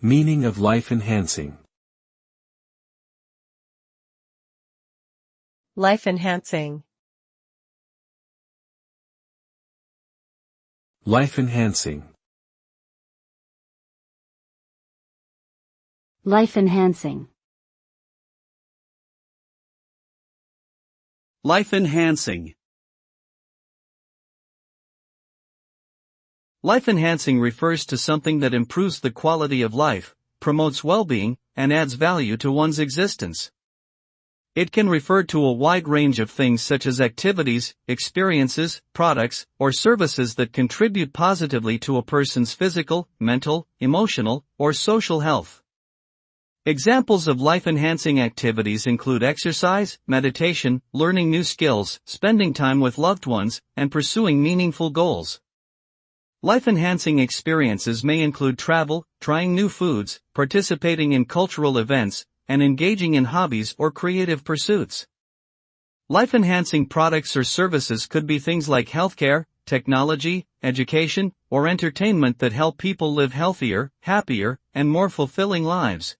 Meaning of life-enhancing. Life-enhancing. Life-enhancing. Life-enhancing. Life-enhancing. Life-enhancing refers to something that improves the quality of life, promotes well-being, and adds value to one's existence. It can refer to a wide range of things such as activities, experiences, products, or services that contribute positively to a person's physical, mental, emotional, or social health. Examples of life-enhancing activities include exercise, meditation, learning new skills, spending time with loved ones, and pursuing meaningful goals. Life-enhancing experiences may include travel, trying new foods, participating in cultural events, and engaging in hobbies or creative pursuits. Life-enhancing products or services could be things like healthcare, technology, education, or entertainment that help people live healthier, happier, and more fulfilling lives.